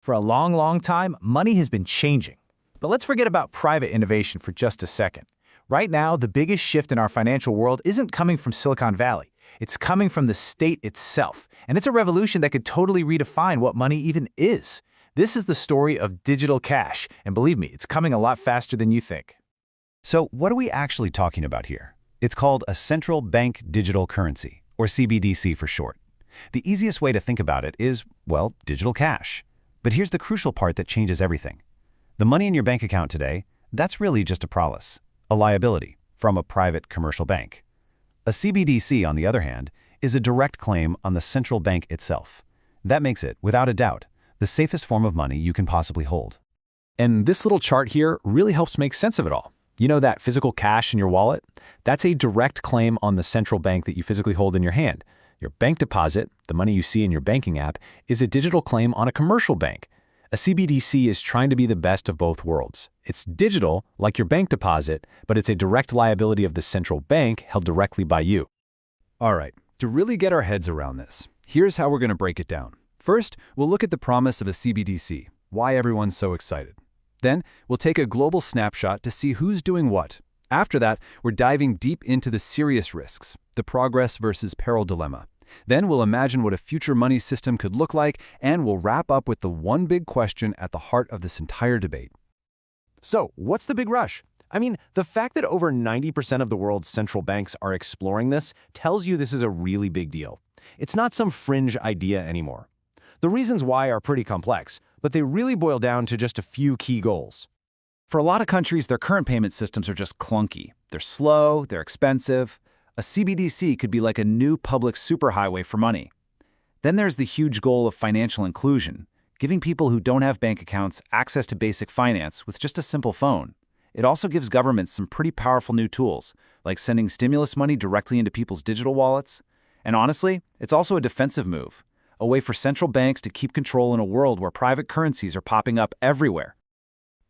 For a long, long time, money has been changing. But let's forget about private innovation for just a second. Right now, the biggest shift in our financial world isn't coming from Silicon Valley. It's coming from the state itself. And it's a revolution that could totally redefine what money even is. This is the story of digital cash. And believe me, it's coming a lot faster than you think. So what are we actually talking about here? It's called a Central Bank Digital Currency, or CBDC for short. The easiest way to think about it is, well, digital cash. But here's the crucial part that changes everything. The money in your bank account today, that's really just a prowess, a liability from a private commercial bank. A CBDC, on the other hand, is a direct claim on the central bank itself. That makes it, without a doubt, the safest form of money you can possibly hold. And this little chart here really helps make sense of it all. You know that physical cash in your wallet? That's a direct claim on the central bank that you physically hold in your hand. Your bank deposit, the money you see in your banking app, is a digital claim on a commercial bank. A CBDC is trying to be the best of both worlds. It's digital, like your bank deposit, but it's a direct liability of the central bank held directly by you. All right, to really get our heads around this, here's how we're going to break it down. First, we'll look at the promise of a CBDC, why everyone's so excited. Then, we'll take a global snapshot to see who's doing what. After that, we're diving deep into the serious risks, the progress versus peril dilemma. Then we'll imagine what a future money system could look like, and we'll wrap up with the one big question at the heart of this entire debate. So, what's the big rush? I mean, the fact that over 90% of the world's central banks are exploring this tells you this is a really big deal. It's not some fringe idea anymore. The reasons why are pretty complex, but they really boil down to just a few key goals. For a lot of countries, their current payment systems are just clunky. They're slow, they're expensive. A CBDC could be like a new public superhighway for money. Then there's the huge goal of financial inclusion, giving people who don't have bank accounts access to basic finance with just a simple phone. It also gives governments some pretty powerful new tools, like sending stimulus money directly into people's digital wallets. And honestly, it's also a defensive move, a way for central banks to keep control in a world where private currencies are popping up everywhere.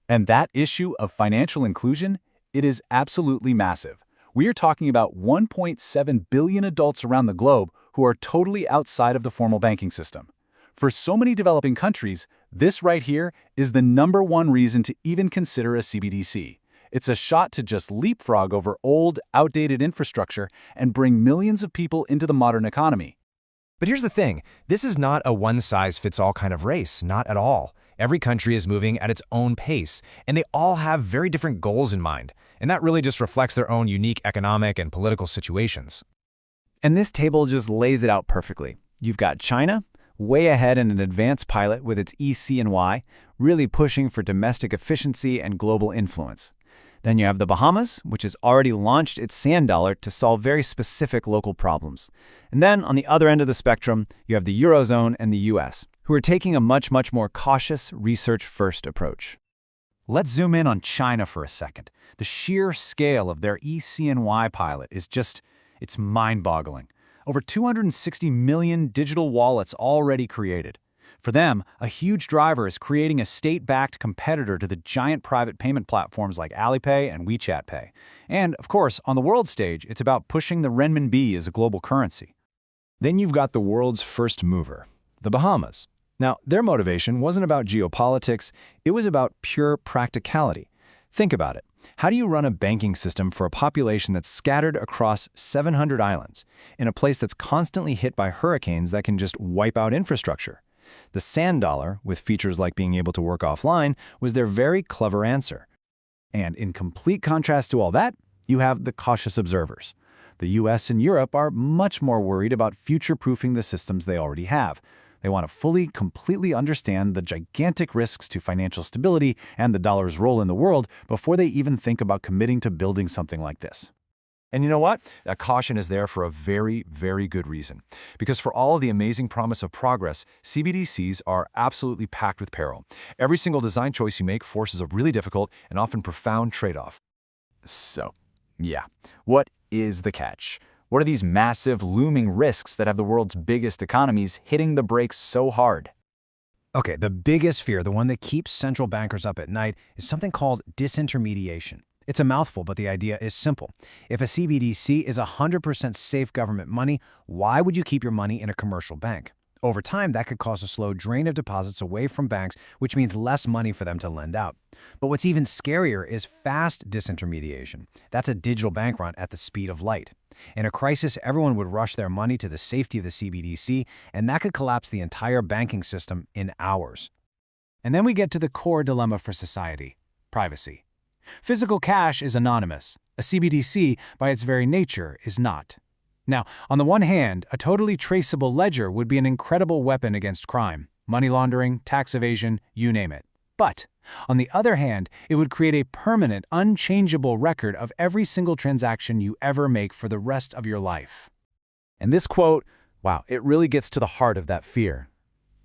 And that issue of financial inclusion, it is absolutely massive. We are talking about 1.7 billion adults around the globe who are totally outside of the formal banking system. For so many developing countries, this right here is the #1 reason to even consider a CBDC. It's a shot to just leapfrog over old, outdated infrastructure and bring millions of people into the modern economy. But here's the thing, this is not a one-size-fits-all kind of race, not at all. Every country is moving at its own pace, and they all have very different goals in mind, and that really just reflects their own unique economic and political situations. And this table just lays it out perfectly. You've got China, way ahead in an advanced pilot with its e-CNY, really pushing for domestic efficiency and global influence. Then you have the Bahamas, which has already launched its sand dollar to solve very specific local problems. And then on the other end of the spectrum, you have the Eurozone and the US, who are taking a much more cautious, research-first approach. Let's zoom in on China for a second. The sheer scale of their e-CNY pilot is it's mind-boggling. Over 260 million digital wallets already created. For them, a huge driver is creating a state-backed competitor to the giant private payment platforms like Alipay and WeChat Pay. And, of course, on the world stage, it's about pushing the renminbi as a global currency. Then you've got the world's first mover, the Bahamas. Now, their motivation wasn't about geopolitics, it was about pure practicality. Think about it. How do you run a banking system for a population that's scattered across 700 islands, in a place that's constantly hit by hurricanes that can just wipe out infrastructure? The sand dollar, with features like being able to work offline, was their very clever answer. And in complete contrast to all that, you have the cautious observers. The US and Europe are much more worried about future-proofing the systems they already have. They want to completely understand the gigantic risks to financial stability and the dollar's role in the world before they even think about committing to building something like this. And you know what? That caution is there for a very, very good reason. Because for all of the amazing promise of progress, CBDCs are absolutely packed with peril. Every single design choice you make forces a really difficult and often profound trade-off. So, yeah, what is the catch? What are these massive, looming risks that have the world's biggest economies hitting the brakes so hard? Okay, the biggest fear, the one that keeps central bankers up at night, is something called disintermediation. It's a mouthful, but the idea is simple. If a CBDC is 100% safe government money, why would you keep your money in a commercial bank? Over time, that could cause a slow drain of deposits away from banks, which means less money for them to lend out. But what's even scarier is fast disintermediation. That's a digital bank run at the speed of light. In a crisis, everyone would rush their money to the safety of the CBDC, and that could collapse the entire banking system in hours. And then we get to the core dilemma for society: privacy. Physical cash is anonymous. A CBDC, by its very nature, is not. Now, on the one hand, a totally traceable ledger would be an incredible weapon against crime, money laundering, tax evasion, you name it. But, on the other hand, it would create a permanent, unchangeable record of every single transaction you ever make for the rest of your life. And this quote, wow, it really gets to the heart of that fear.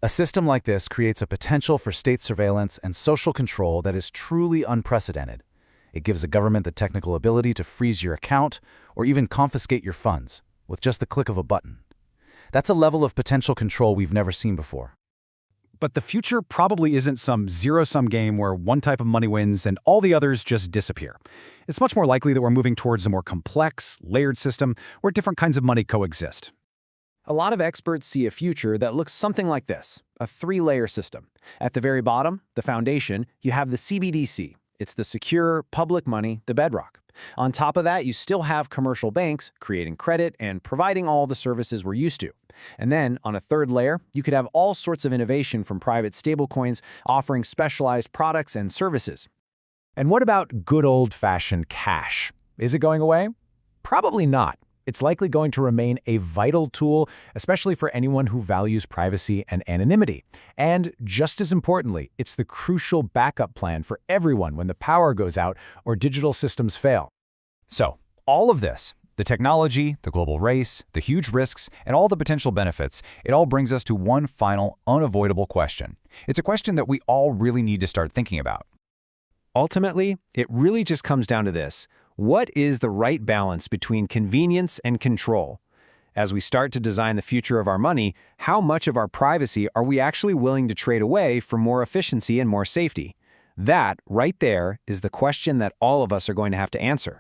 A system like this creates a potential for state surveillance and social control that is truly unprecedented. It gives a government the technical ability to freeze your account or even confiscate your funds with just the click of a button. That's a level of potential control we've never seen before. But the future probably isn't some zero-sum game where one type of money wins and all the others just disappear. It's much more likely that we're moving towards a more complex, layered system where different kinds of money coexist. A lot of experts see a future that looks something like this, a three-layer system. At the very bottom, the foundation, you have the CBDC. It's the secure, public money, the bedrock. On top of that, you still have commercial banks creating credit and providing all the services we're used to. And then, on a third layer, you could have all sorts of innovation from private stablecoins offering specialized products and services. And what about good old-fashioned cash? Is it going away? Probably not. It's likely going to remain a vital tool, especially for anyone who values privacy and anonymity. And just as importantly, it's the crucial backup plan for everyone when the power goes out or digital systems fail. So, all of this, the technology, the global race, the huge risks, and all the potential benefits, it all brings us to one final, unavoidable question. It's a question that we all really need to start thinking about. Ultimately, it really just comes down to this. What is the right balance between convenience and control? As we start to design the future of our money, how much of our privacy are we actually willing to trade away for more efficiency and more safety? That, right there, is the question that all of us are going to have to answer.